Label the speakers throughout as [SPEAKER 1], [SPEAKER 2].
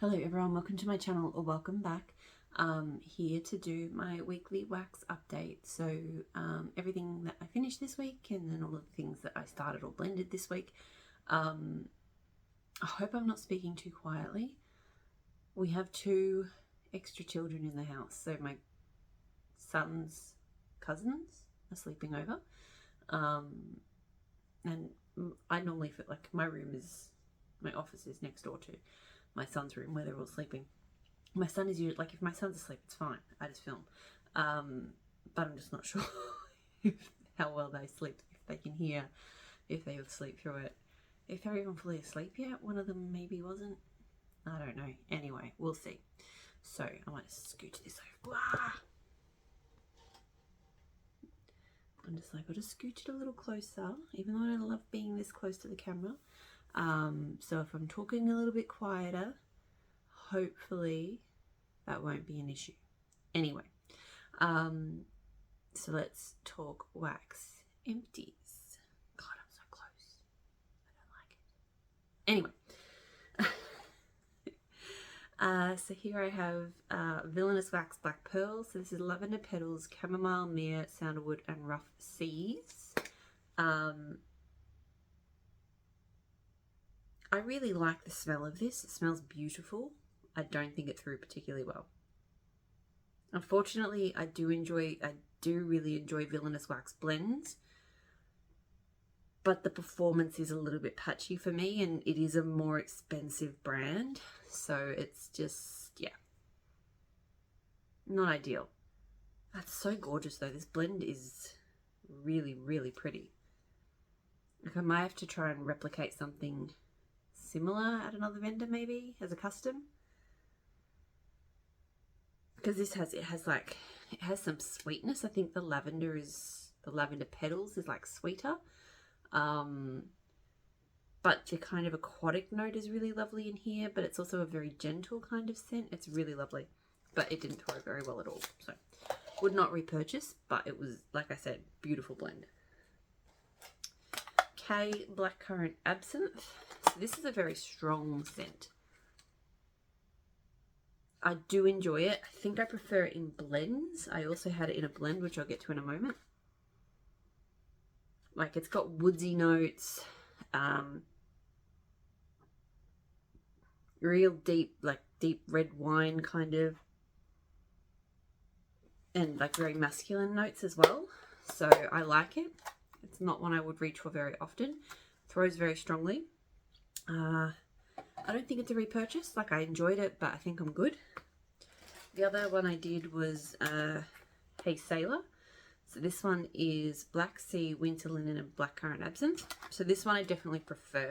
[SPEAKER 1] Hello everyone, welcome to my channel or welcome back. Here to do my weekly wax update. So everything that I finished this week and then all of the things that I started or blended this week. I hope I'm not speaking too quietly. We have 2 extra children in the house. So my son's cousins are sleeping over. And I normally feel like my office is next door to my son's room where they're all sleeping. My son is usually, like, if my son's asleep, it's fine. I just film. But I'm just not sure how well they sleep, if they can hear, if they would sleep through it. If they're even fully asleep yet, one of them maybe wasn't. I don't know. Anyway, we'll see. So I might scooch this over. I'm just like, I'll just scooch it a little closer, even though I don't love being this close to the camera. So if I'm talking a little bit quieter, hopefully that won't be an issue. Anyway, so let's talk wax empties. God, I'm so close. I don't like it. Anyway, so here I have Villainous Wax Black Pearl. So this is lavender petals, chamomile, myrrh, sandalwood, and rough seas. I really like the smell of this. It smells beautiful. I don't think it threw particularly well. Unfortunately, I do really enjoy Villainous Wax blends, but the performance is a little bit patchy for me, and it is a more expensive brand, so it's just, yeah, not ideal. That's so gorgeous though. This blend is really, really pretty. Like, I might have to try and replicate something similar at another vendor, maybe as a custom, because it has some sweetness. I think the lavender petals is like sweeter, but the kind of aquatic note is really lovely in here, but it's also a very gentle kind of scent. It's really lovely, but it didn't throw very well at all, so would not repurchase, but it was, like I said, beautiful blend. K Blackcurrant Absinthe. So this is a very strong scent. I do enjoy it. I think I prefer it in blends. I also had it in a blend, which I'll get to in a moment. Like, it's got woodsy notes, real deep, like deep red wine kind of, and like very masculine notes as well. So I like it. It's not one I would reach for very often. Throws very strongly. I don't think it's a repurchase. Like, I enjoyed it, but I think I'm good. The other one I did was Hey Sailor. So this one is Black Sea, Winter Linen, and Blackcurrant Absinthe. So this one I definitely prefer.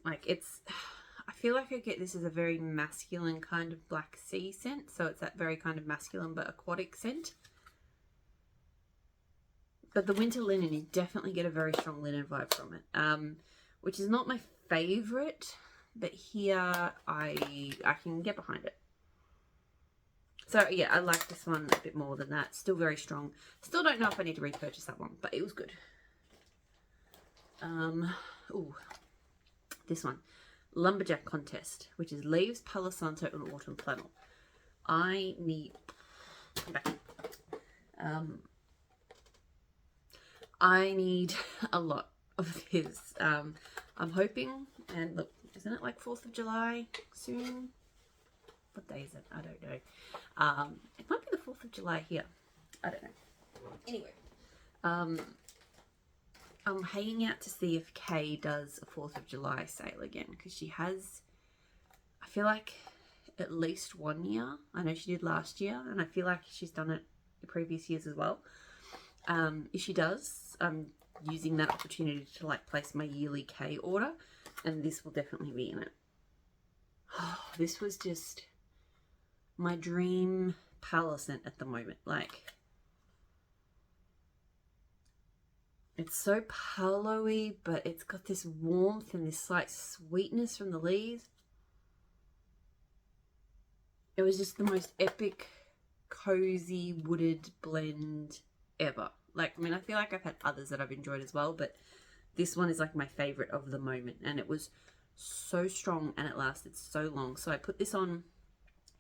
[SPEAKER 1] Like, I feel like I get this as a very masculine kind of Black Sea scent. So it's that very kind of masculine but aquatic scent. But the Winter Linen, you definitely get a very strong linen vibe from it, which is not my favourite, but here I can get behind it. So yeah, I like this one a bit more than that. Still very strong. Still don't know if I need to repurchase that one, but it was good. Ooh, this one, Lumberjack Contest, which is Leaves, Palo Santo, and Autumn Flannel. I need... Come back. I need a lot of this. I'm hoping, and look, isn't it like 4th of July soon? What day is it? I don't know. It might be the 4th of July here. I don't know. Anyway, I'm hanging out to see if Kay does a 4th of July sale again, because she has, I feel like, at least one year. I know she did last year, and I feel like she's done it the previous years as well. If she does, I'm using that opportunity to like place my yearly K order, and this will definitely be in it. Oh, this was just my dream Palo scent at the moment. Like, it's so palo-y, but it's got this warmth and this slight sweetness from the leaves. It was just the most epic, cozy, wooded blend ever. Like, I mean, I feel like I've had others that I've enjoyed as well, but this one is like my favorite of the moment, and it was so strong and it lasted so long. So I put this on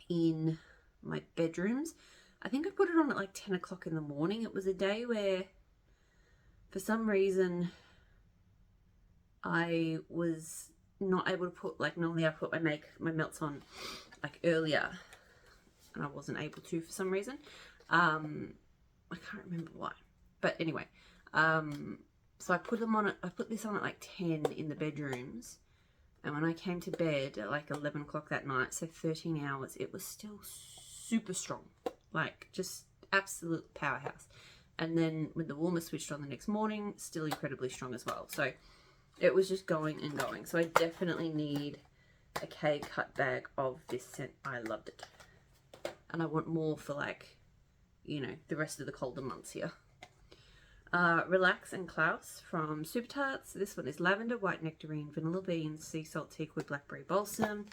[SPEAKER 1] in my bedrooms. I think I put it on at like 10 o'clock in the morning. It was a day where for some reason I was not able to put, like normally I put my melts on like earlier and I wasn't able to for some reason. I can't remember why, but anyway, so I put this on at like 10 in the bedrooms, and when I came to bed at like 11 o'clock that night, so 13 hours, it was still super strong, like just absolute powerhouse. And then with the warmer switched on the next morning, still incredibly strong as well. So it was just going and going. So I definitely need a K-cut bag of this scent. I loved it. And I want more for like, you know, the rest of the colder months here. Relax and Klaus from Subitas. This one is lavender, white nectarine, vanilla beans, sea salt, teakwood, blackberry balsam.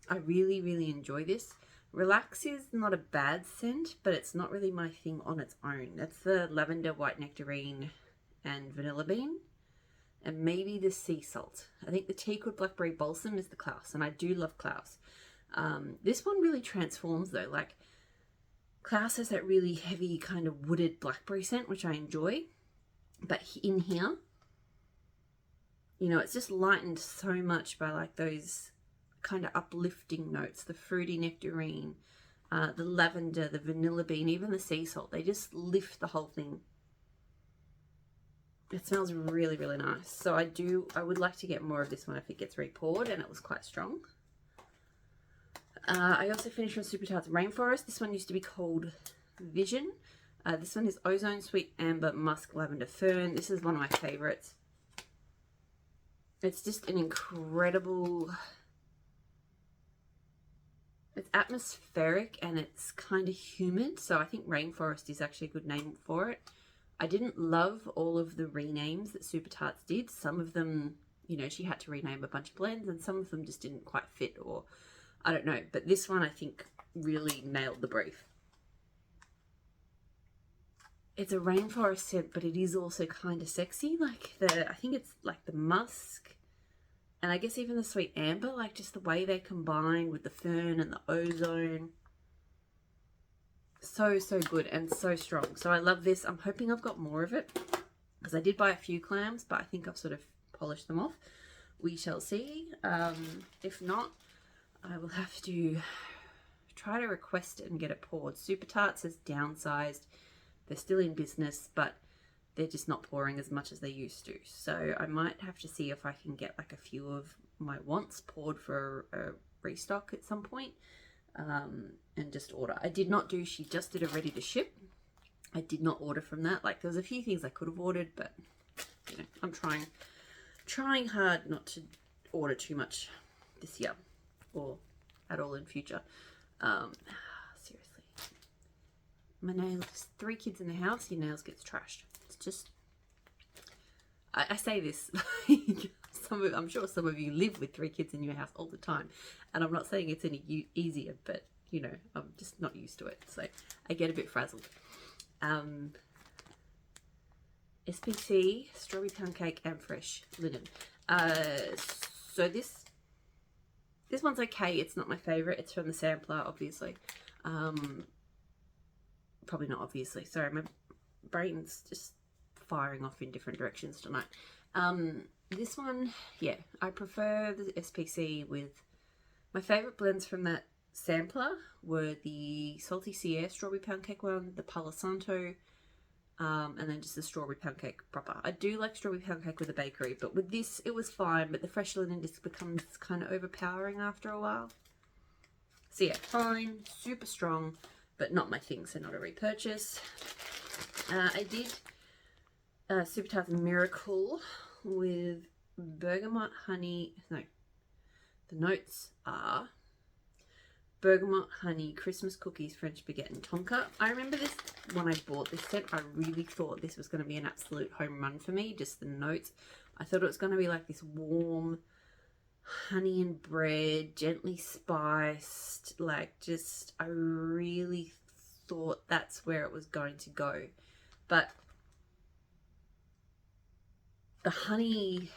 [SPEAKER 1] I really, really enjoy this. Relax is not a bad scent, but it's not really my thing on its own. That's the lavender, white nectarine, and vanilla bean, and maybe the sea salt. I think the teakwood, blackberry balsam is the Klaus, and I do love Klaus. This one really transforms though. Like Klaus has that really heavy kind of wooded blackberry scent, which I enjoy. But in here, you know, it's just lightened so much by like those kind of uplifting notes, the fruity nectarine, the lavender, the vanilla bean, even the sea salt. They just lift the whole thing. It smells really, really nice. So I would like to get more of this one if it gets re-poured, and it was quite strong. I also finished from Subitas Rainforest. This one used to be called Vision. This one is ozone, sweet amber, musk, lavender, fern. This is one of my favorites. It's just an incredible, it's atmospheric and it's kind of humid. So I think Rainforest is actually a good name for it. I didn't love all of the renames that Subitas did. Some of them, you know, she had to rename a bunch of blends, and some of them just didn't quite fit, or I don't know, but this one I think really nailed the brief. It's a rainforest scent, but it is also kind of sexy. Like I think it's like the musk, and I guess even the sweet amber, like just the way they combine with the fern and the ozone. So, so good and so strong. So I love this. I'm hoping I've got more of it, because I did buy a few clams, but I think I've sort of polished them off. We shall see. If not, I will have to try to request it and get it poured. Subitas has downsized. They're still in business, but they're just not pouring as much as they used to. So I might have to see if I can get like a few of my wants poured for a restock at some point, and just order. I did not do, she just did a ready to ship. I did not order from that. Like there was a few things I could have ordered, but you know, I'm trying hard not to order too much this year, or at all in future. Seriously, my nails, 3 kids in the house, your nails gets trashed. It's just, I say this I'm sure some of you live with 3 kids in your house all the time, and I'm not saying it's any easier, but you know, I'm just not used to it, so I get a bit frazzled. SPC, strawberry pound cake, and fresh linen. So this one's okay. It's not my favorite. It's from the sampler, obviously. Probably not obviously. Sorry, my brain's just firing off in different directions tonight. This one, yeah, I prefer the SPC. With my favorite blends from that sampler were the Salty Sea Air strawberry pound cake one, the Palo Santo, and then just the strawberry pound cake proper. I do like strawberry pound cake with a bakery, but with this it was fine, but the fresh linen just becomes kind of overpowering after a while. So yeah, fine, super strong, but not my thing, so not a repurchase. I did Subitas Miracle with bergamot, honey, no, the notes are bergamot, honey, Christmas cookies, French baguette, and tonka. I remember this when I bought this set. I really thought this was going to be an absolute home run for me, just the notes. I thought it was going to be like this warm honey and bread, gently spiced, like just, I really thought that's where it was going to go. But the honey,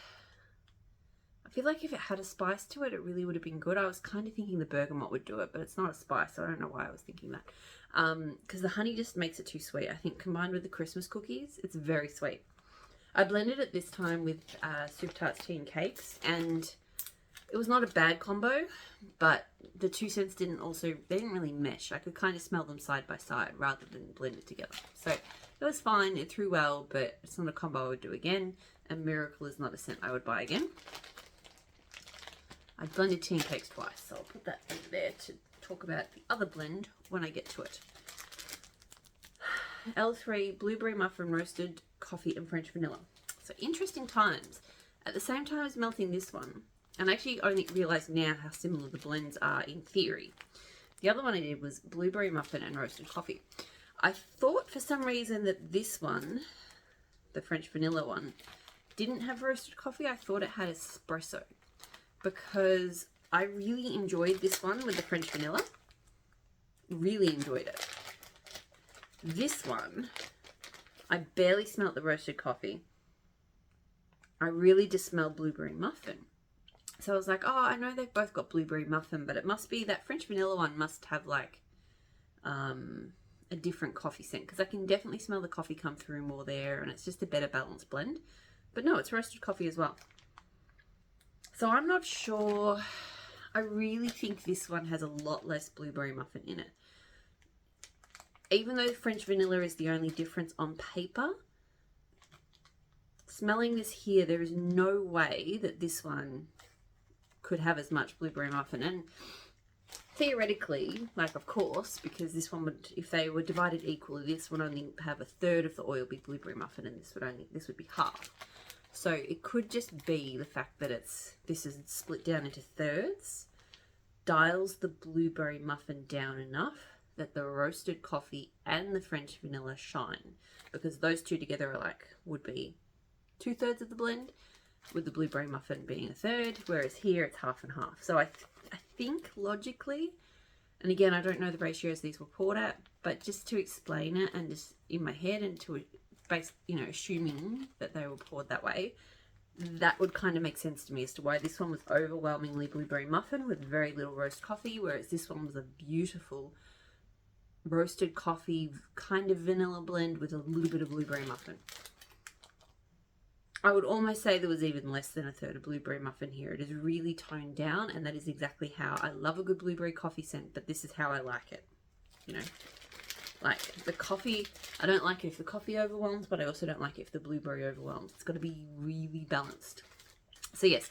[SPEAKER 1] feel like if it had a spice to it, it really would have been good. I was kind of thinking the bergamot would do it, but it's not a spice, so I don't know why I was thinking that. Because the honey just makes it too sweet. I think combined with the Christmas cookies, it's very sweet. I blended it this time with Subitas tea and cakes, and it was not a bad combo, but the 2 cents didn't really mesh. I could kind of smell them side by side rather than blended together. So it was fine, it threw well, but it's not a combo I would do again, and Miracle is not a scent I would buy again. I blended tea and cakes twice, so I'll put that over there to talk about the other blend when I get to it. L3 Blueberry Muffin Roasted Coffee and French Vanilla. So interesting times. At the same time as melting this one, and I actually only realised now how similar the blends are in theory. The other one I did was Blueberry Muffin and Roasted Coffee. I thought for some reason that this one, the French Vanilla one, didn't have roasted coffee. I thought it had espresso, because I really enjoyed this one with the French Vanilla. Really enjoyed it. This one, I barely smelt the roasted coffee. I really just smelled Blueberry Muffin. So I was like, oh, I know they've both got Blueberry Muffin, but it must be that French Vanilla one must have like a different coffee scent, because I can definitely smell the coffee come through more there, and it's just a better balanced blend. But no, it's roasted coffee as well. So I'm not sure. I really think this one has a lot less Blueberry Muffin in it. Even though French Vanilla is the only difference on paper, smelling this here, there is no way that this one could have as much Blueberry Muffin. And theoretically, like, of course, because this one would, if they were divided equally, this would only have 1/3 of the oil be Blueberry Muffin, and this would be half. So it could just be the fact that this is split down into thirds, dials the Blueberry Muffin down enough that the roasted coffee and the French Vanilla shine, because those two together are would be 2/3 of the blend, with the Blueberry Muffin being 1/3, whereas here it's half and half. So I think logically, and again, I don't know the ratios these were poured at, but just to explain it and just in my head and to assuming that they were poured that way, that would kind of make sense to me as to why this one was overwhelmingly Blueberry Muffin with very little roast coffee, whereas this one was a beautiful roasted coffee kind of vanilla blend with a little bit of Blueberry Muffin. I would almost say there was even less than 1/3 of Blueberry Muffin here. It is really toned down, and that is exactly how I love a good blueberry coffee scent, but this is how I like it. You know, like the coffee, I don't like it if the coffee overwhelms, but I also don't like it if the blueberry overwhelms. It's got to be really balanced. So yes,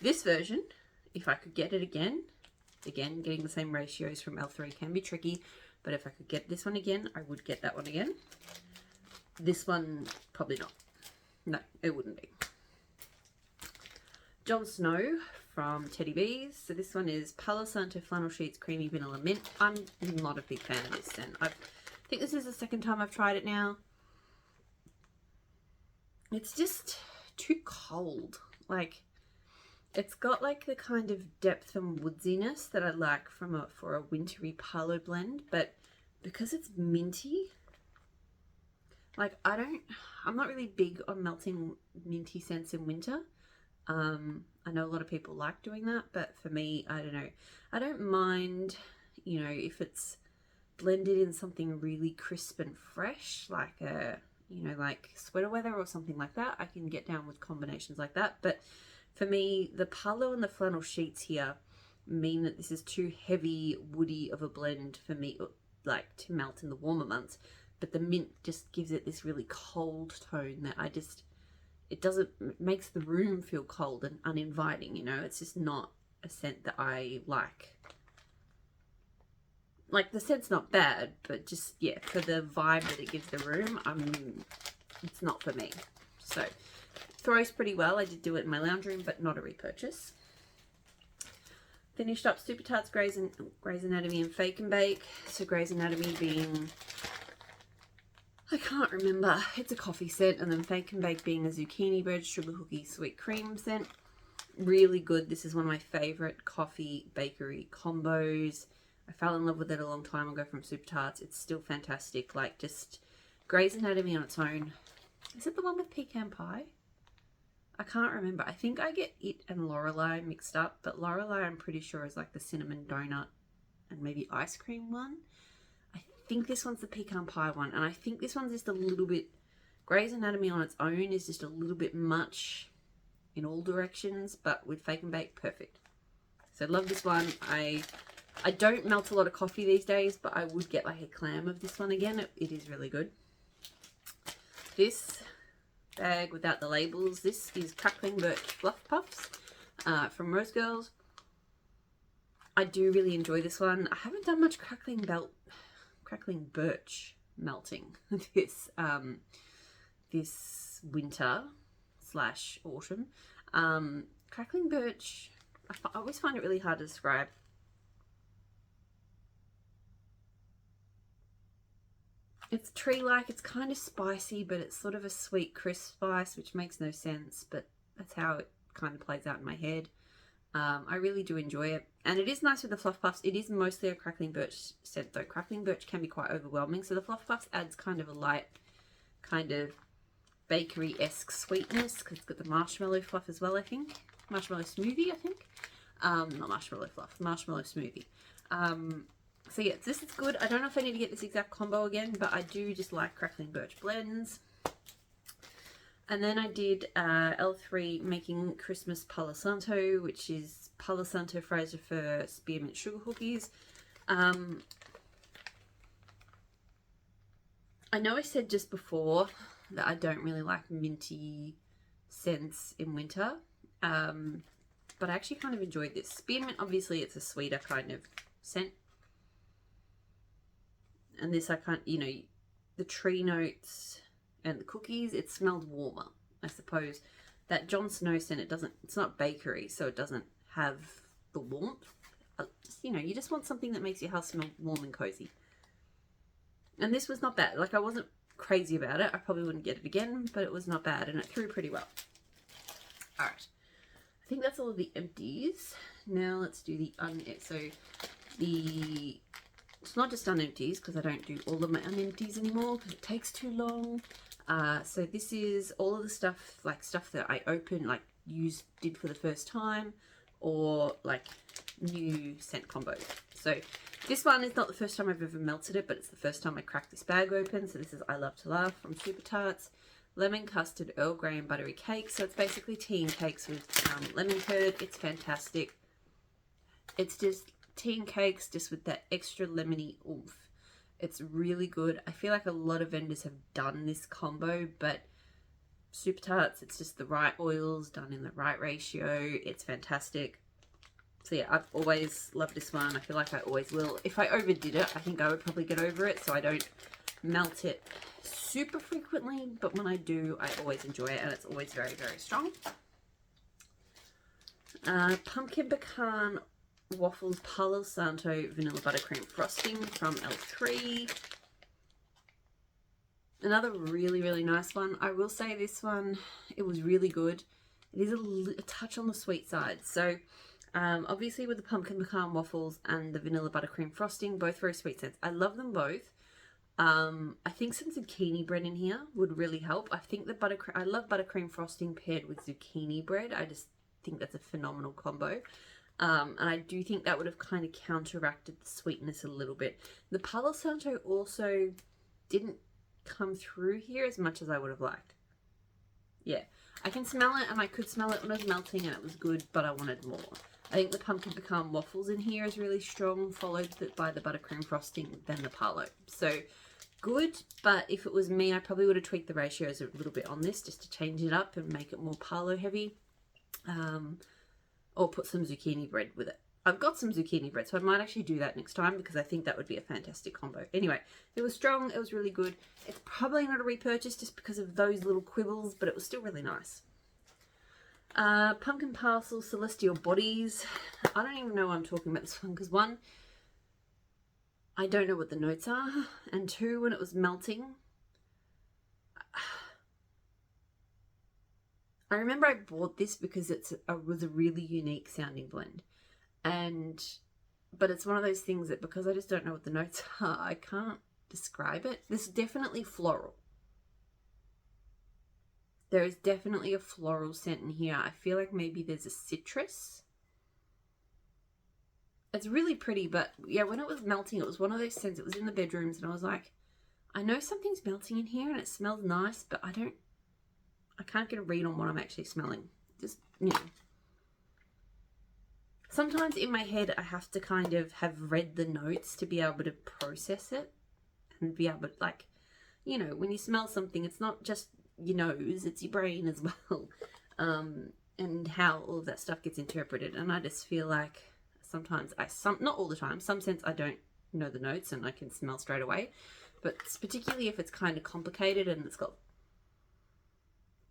[SPEAKER 1] this version, if I could get it again, getting the same ratios from L3 can be tricky, but if I could get this one again, I would get that one again. This one, probably not. No, it wouldn't be. Jon Snow from Teddy Bees. So this one is Palo Santo Flannel Sheets Creamy Vanilla Mint. I'm not a big fan of this scent. I think this is the second time I've tried it now. It's just too cold. Like, it's got like the kind of depth and woodsiness that I like for a wintry Palo blend, but because it's minty, like I'm not really big on melting minty scents in winter. I know a lot of people like doing that, but for me, I don't know. I don't mind, if it's blended in something really crisp and fresh, like like sweater weather or something like that. I can get down with combinations like that. But for me, the Palo and the flannel sheets here mean that this is too heavy, woody of a blend for me, like to melt in the warmer months. But the mint just gives it this really cold tone that it makes the room feel cold and uninviting, It's just not a scent that I like. Like, the scent's not bad, but just, yeah, for the vibe that it gives the room, it's not for me. So, throws pretty well. I did do it in my lounge room, but not a repurchase. Finished up Super Tarts Grey's Anatomy and Fake and Bake. So, Grey's Anatomy being, I can't remember, it's a coffee scent, and then Fake and Bake being a zucchini bread, sugar cookie, sweet cream scent. Really good. This is one of my favourite coffee bakery combos. I fell in love with it a long time ago from Super Tarts. It's still fantastic. Like, just Grey's Anatomy on its own. Is it the one with pecan pie? I can't remember. I think I get it and Lorelei mixed up, but Lorelei I'm pretty sure is like the cinnamon donut and maybe ice cream one. I think this one's the pecan pie one, and I think this one's just a little bit, Grey's Anatomy on its own is just a little bit much in all directions, but with Fake and Bake, perfect. So love this one. I don't melt a lot of coffee these days, but I would get like a clam of this one again. It is really good. This bag without the labels, this is Crackling Birch Fluff Puffs from Rose Girls. I do really enjoy this one. I haven't done much crackling birch melting this winter / autumn. Crackling birch, I always find it really hard to describe. It's tree-like, it's kind of spicy, but it's sort of a sweet crisp spice, which makes no sense, but that's how it kind of plays out in my head. I really do enjoy it, and it is nice with the Fluff Puffs. It is mostly a Crackling Birch scent though. Crackling Birch can be quite overwhelming, so the Fluff Puffs adds kind of a light, kind of bakery-esque sweetness, because it's got the marshmallow fluff as well, I think. Marshmallow smoothie, I think. Not marshmallow fluff, marshmallow smoothie. So yeah, this is good. I don't know if I need to get this exact combo again, but I do just like Crackling Birch blends. And then I did L3 making Christmas Palo Santo, which is Palo Santo Fraser Fir Spearmint Sugar Cookies. I know I said just before that I don't really like minty scents in winter, but I actually kind of enjoyed this. Spearmint, obviously it's a sweeter kind of scent. And this I can't, you know, the tree notes and the cookies, it smelled warmer. I suppose that Jon Snow scent, it's not bakery, so it doesn't have the warmth. You know, you just want something that makes your house smell warm and cozy. And this was not bad. Like, I wasn't crazy about it. I probably wouldn't get it again, but it was not bad, and it threw pretty well. All right. I think that's all of the empties. Now let's do the it's not just unempties, because I don't do all of my unempties anymore because it takes too long. So this is all of the stuff, like stuff that I opened, like did for the first time, or like new scent combos. So this one is not the first time I've ever melted it, but it's the first time I cracked this bag open. So this is I Love to Laugh from Super Tarts. Lemon custard, Earl Grey and buttery cake. So it's basically tea and cakes with lemon curd. It's fantastic. It's just tea and cakes just with that extra lemony oomph. It's really good. I feel like a lot of vendors have done this combo, but Super Tarts, it's just the right oils done in the right ratio. It's fantastic. So yeah, I've always loved this one. I feel like I always will. If I overdid it, I think I would probably get over it, so I don't melt it super frequently, but when I do, I always enjoy it, and it's always very, very strong. Pumpkin Pecan Waffles Palo Santo Vanilla Buttercream Frosting from L3. Another really, really nice one. I will say this one, it was really good. It is a touch on the sweet side. So obviously with the Pumpkin Pecan Waffles and the Vanilla Buttercream Frosting, both very sweet scents. I love them both. I think some zucchini bread in here would really help. I think I love buttercream frosting paired with zucchini bread. I just think that's a phenomenal combo. And I do think that would have kind of counteracted the sweetness a little bit. The Palo Santo also didn't come through here as much as I would have liked. Yeah, I can smell it, and I could smell it when it was melting, and it was good, but I wanted more. I think the Pumpkin Pecan Waffles in here is really strong, followed by the buttercream frosting, then the Palo. So good, but if it was me, I probably would have tweaked the ratios a little bit on this just to change it up and make it more Palo heavy. Or put some zucchini bread with it. I've got some zucchini bread, so I might actually do that next time because I think that would be a fantastic combo. Anyway, it was strong, it was really good. It's probably not a repurchase just because of those little quibbles, but it was still really nice. Pumpkin Parcel Celestial Bodies. I don't even know why I'm talking about this one because one, I don't know what the notes are, and two, when it was melting, I remember I bought this because it was a really unique sounding blend, but it's one of those things that because I just don't know what the notes are, I can't describe it. This is definitely floral. There is definitely a floral scent in here. I feel like maybe there's a citrus. It's really pretty, but yeah, when it was melting, it was one of those scents. It was in the bedrooms, and I was like, I know something's melting in here, and it smells nice, but I can't get a read on what I'm actually smelling. Just, you know. Sometimes in my head, I have to kind of have read the notes to be able to process it and be able to, like, you know, when you smell something, it's not just your nose, it's your brain as well. And how all of that stuff gets interpreted. And I just feel like sometimes not all the time, some scents I don't know the notes and I can smell straight away. But particularly if it's kind of complicated and it's got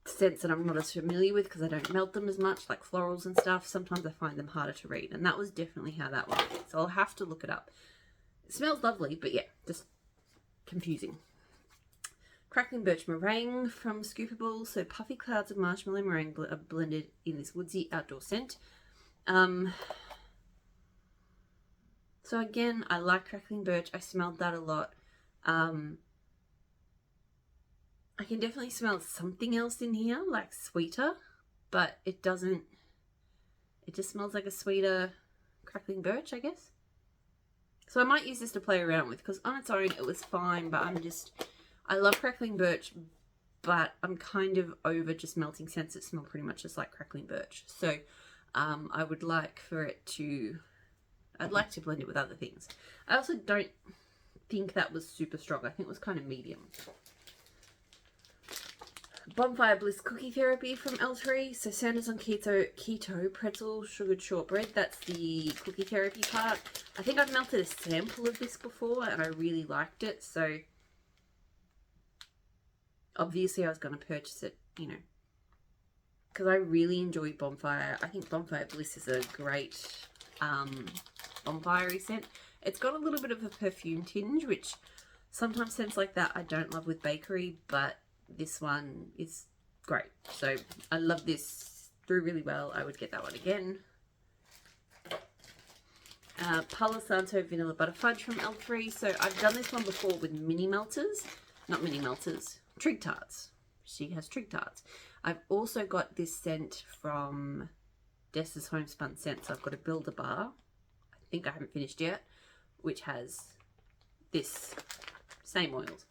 [SPEAKER 1] scents that I'm not as familiar with because I don't melt them as much, like florals and stuff, sometimes I find them harder to read. And that was definitely how that was. So I'll have to look it up. It smells lovely, but yeah, just confusing. Crackling Birch Meringue from Scoopable. So puffy clouds of marshmallow meringue are blended in this woodsy outdoor scent. So again, I like Crackling Birch. I smelled that a lot. I can definitely smell something else in here, like sweeter, but it doesn't, it just smells like a sweeter Crackling Birch, I guess. So I might use this to play around with, because on its own it was fine, but I love Crackling Birch, but I'm kind of over just melting scents that smell pretty much just like Crackling Birch. So I would like for it to, I'd like to blend it with other things. I also don't think that was super strong. I think it was kind of medium. Bonfire Bliss Cookie Therapy from L3. So Santa's on keto pretzel sugared shortbread. That's the cookie therapy part. I think I've melted a sample of this before and I really liked it. So obviously I was going to purchase it, you know, because I really enjoy Bonfire. I think Bonfire Bliss is a great bonfire-y scent. It's got a little bit of a perfume tinge, which sometimes scents like that I don't love with bakery, but this one is great. So I love this, through really well. I would get that one again. Palo Santo Vanilla Butter Fudge from L3. So I've done this one before with mini melters. Not mini melters, trig tarts. She has trig tarts. I've also got this scent from Dessa's Homespun Scents. I've got a Builder Bar. I think I haven't finished yet, which has this same oils.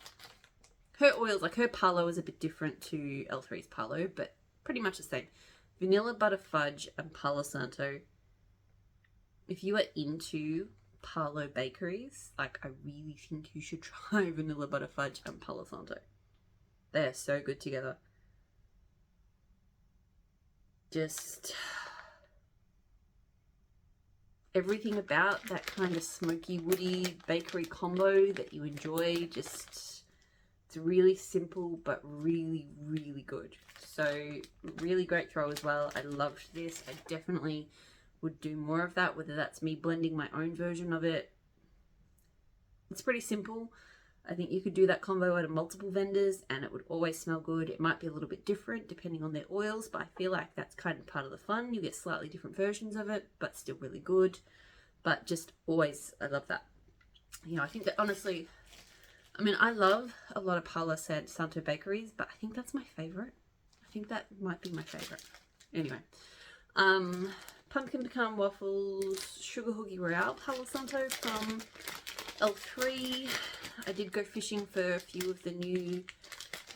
[SPEAKER 1] Her oils, like her Palo is a bit different to L3's Palo, but pretty much the same. Vanilla Butter Fudge and Palo Santo. If you are into Palo bakeries, like I really think you should try Vanilla Butter Fudge and Palo Santo. They are so good together. Just everything about that kind of smoky, woody bakery combo that you enjoy, just... It's really simple, but really, really good. So really great throw as well. I loved this. I definitely would do more of that, whether that's me blending my own version of it. It's pretty simple. I think you could do that combo at multiple vendors and it would always smell good. It might be a little bit different depending on their oils, but I feel like that's kind of part of the fun. You get slightly different versions of it, but still really good. But just always, I love that. You know, I think that honestly... I mean, I love a lot of Palo Santo bakeries, but I think that's my favorite. I think that might be my favorite. Anyway, Pumpkin Pecan Waffles, Sugar Hoogie Royale, Palo Santo from L3. I did go fishing for a few of the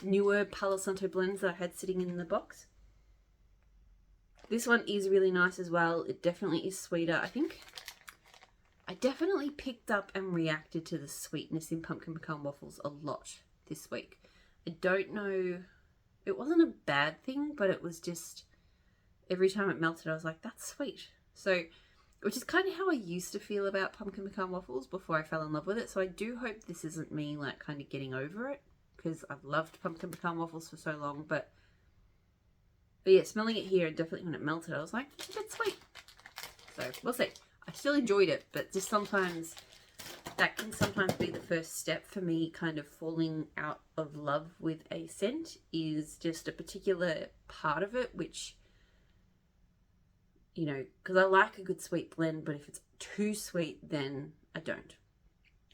[SPEAKER 1] newer Palo Santo blends that I had sitting in the box. This one is really nice as well. It definitely is sweeter. I definitely picked up and reacted to the sweetness in Pumpkin Pecan Waffles a lot this week. I don't know, it wasn't a bad thing, but it was just, every time it melted I was like, that's sweet. So, which is kind of how I used to feel about Pumpkin Pecan Waffles before I fell in love with it. So I do hope this isn't me like kind of getting over it, because I've loved Pumpkin Pecan Waffles for so long, but yeah, smelling it here, and definitely when it melted I was like, that's sweet. So we'll see. I still enjoyed it, but just sometimes that can sometimes be the first step for me kind of falling out of love with a scent, is just a particular part of it, which, you know, because I like a good sweet blend, but if it's too sweet, then I don't.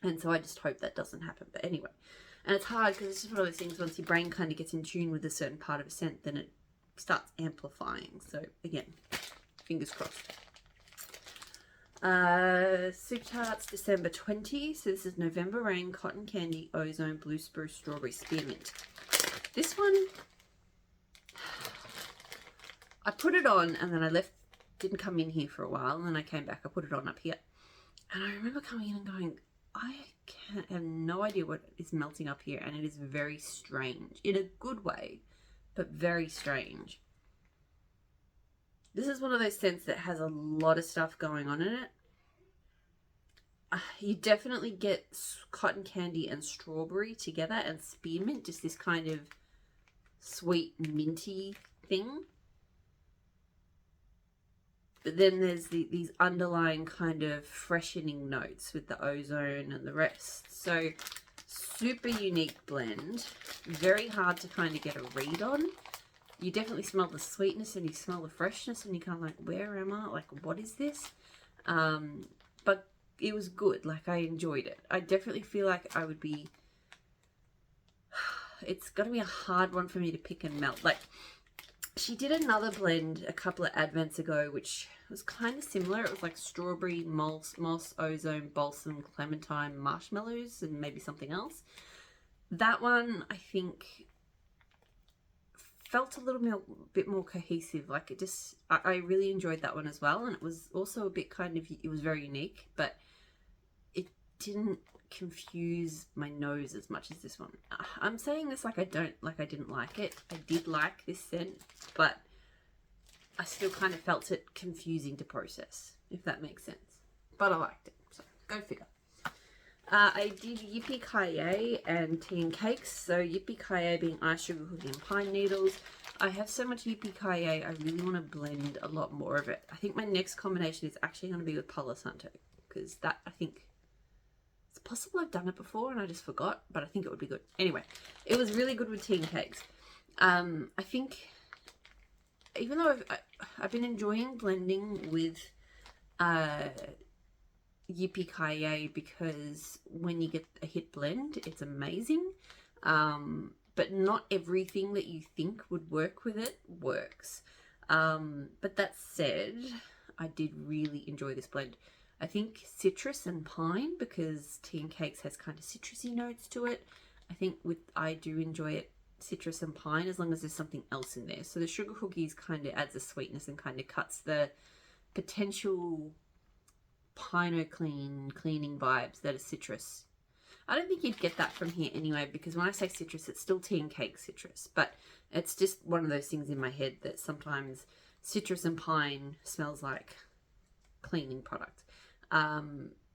[SPEAKER 1] And so I just hope that doesn't happen. But anyway, And it's hard because it's just one of those things, once your brain kind of gets in tune with a certain part of a scent, then it starts amplifying. So again, fingers crossed. Subitas December 20. So this is November Rain, Cotton Candy, Ozone, Blue Spruce, Strawberry, Spearmint. This one, I put it on and then I left, didn't come in here for a while, and then I came back, I put it on up here. And I remember coming in and going, I have no idea what is melting up here, and it is very strange. In a good way, but very strange. This is one of those scents that has a lot of stuff going on in it. You definitely get cotton candy and strawberry together, and spearmint, just this kind of sweet minty thing. But then there's these underlying kind of freshening notes with the ozone and the rest. So super unique blend. Very hard to kind of get a read on. You definitely smell the sweetness and you smell the freshness, and you're kind of like, where am I? Like, what is this? But it was good. Like, I enjoyed it. I definitely feel like I would be... It's going to be a hard one for me to pick and melt. Like, she did another blend a couple of advents ago, which was kind of similar. It was like strawberry, moss, ozone, balsam, clementine, marshmallows, and maybe something else. That one, I think, felt a little bit more cohesive. Like, it just, I really enjoyed that one as well. And it was also a bit kind of, it was very unique, but it didn't confuse my nose as much as this one. I'm saying this like I didn't like it. I did like this scent, but I still kind of felt it confusing to process, if that makes sense. But I liked it, so go figure. I did Yippie Kayo and tea and cakes. So Yippie Kayo being ice, sugar cookie and pine needles. I have so much Yippie Kayo, I really want to blend a lot more of it. I think my next combination is actually going to be with Palo Santo, because that, I think, it's possible I've done it before and I just forgot, but I think it would be good. Anyway, it was really good with tea and cakes. I think, even though I've been enjoying blending with Yippie Kayo, because when you get a hit blend, it's amazing. But not everything that you think would work with it works. But that said, I did really enjoy this blend. I think citrus and pine, because tea and cakes has kind of citrusy notes to it. I think I do enjoy it citrus and pine, as long as there's something else in there. So the sugar cookies kind of adds a sweetness and kind of cuts the potential cleaning vibes that are citrus. I don't think you'd get that from here anyway, because when I say citrus, it's still tea and cake citrus, but it's just one of those things in my head that sometimes citrus and pine smells like cleaning product.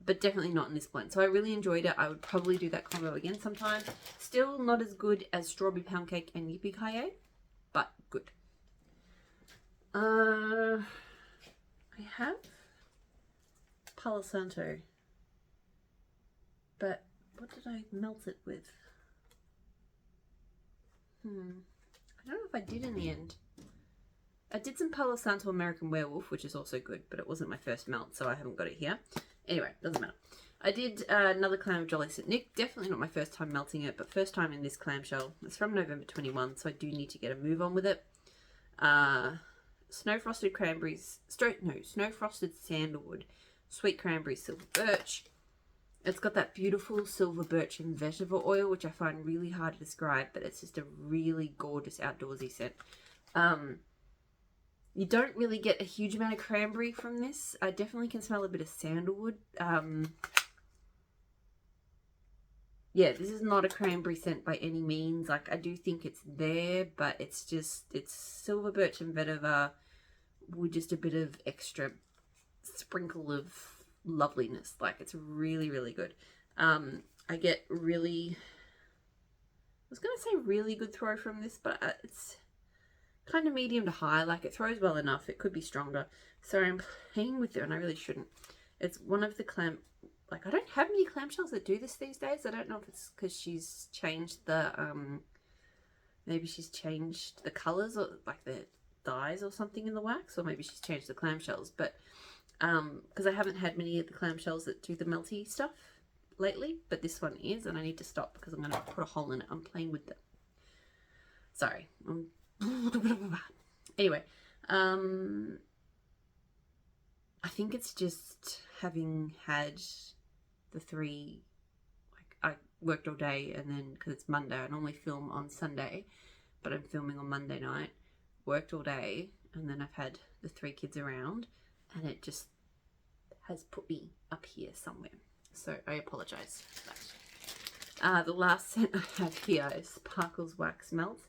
[SPEAKER 1] But definitely not in this blend. So I really enjoyed it. I would probably do that combo again sometime. Still not as good as Strawberry Pound Cake and Yippie Kayo, but good. I have Palo Santo, but what did I melt it with? I don't know if I did in the end. I did some Palo Santo American Werewolf, which is also good, but it wasn't my first melt, so I haven't got it here. Anyway, doesn't matter. I did another clam of Jolly St. Nick. Definitely not my first time melting it, but first time in this clamshell. It's from November 21, so I do need to get a move on with it. Snow Frosted Cranberries, Snow Frosted Sandalwood, Sweet Cranberry, Silver Birch. It's got that beautiful silver birch and vetiver oil, which I find really hard to describe, but it's just a really gorgeous outdoorsy scent. You don't really get a huge amount of cranberry from this. I definitely can smell a bit of sandalwood. Yeah, this is not a cranberry scent by any means. Like, I do think it's there, but it's silver birch and vetiver with just a bit of extra sprinkle of loveliness. Like, it's really, really good. I get really, I was going to say really good throw from this, but it's kind of medium to high. Like, it throws well enough. It could be stronger. So I'm playing with it, and I really shouldn't. It's one of the like, I don't have many clamshells that do this these days. I don't know if it's because she's changed the, maybe she's changed the colours or like the dyes or something in the wax, or maybe she's changed the clamshells. But because I haven't had many of the clamshells that do the melty stuff lately, but this one is, and I need to stop because I'm going to put a hole in it. I'm playing with them. Sorry. Anyway, I think it's just having had the 3, like I worked all day, and then because it's Monday, I normally film on Sunday, but I'm filming on Monday night, worked all day, and then I've had the 3 kids around, and it just has put me up here somewhere. So I apologise for that. The last scent I have here is Sparkles Wax Melt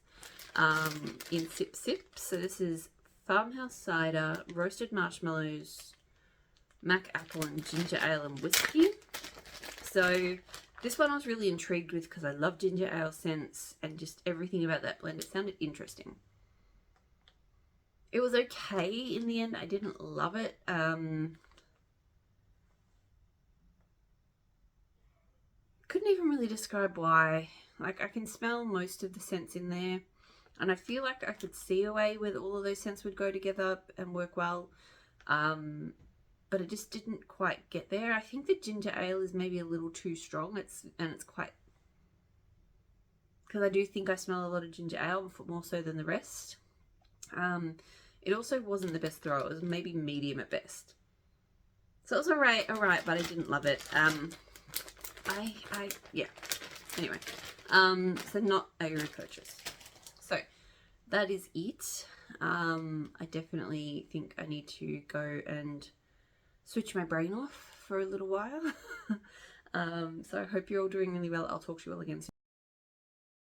[SPEAKER 1] in Sip Sip. So this is farmhouse cider, roasted marshmallows, mac apple and ginger ale and whiskey. So this one I was really intrigued with because I love ginger ale scents and just everything about that blend. It sounded interesting. It was okay in the end. I didn't love it. Couldn't even really describe why. Like, I can smell most of the scents in there, and I feel like I could see a way where all of those scents would go together and work well, but it just didn't quite get there. I think the ginger ale is maybe a little too strong. It's quite, because I do think I smell a lot of ginger ale, more so than the rest. It also wasn't the best throw. It was maybe medium at best. So it was alright, but I didn't love it. Yeah. Anyway, so not a repurchase. So that is it. I definitely think I need to go and switch my brain off for a little while. So I hope you're all doing really well. I'll talk to you all again soon.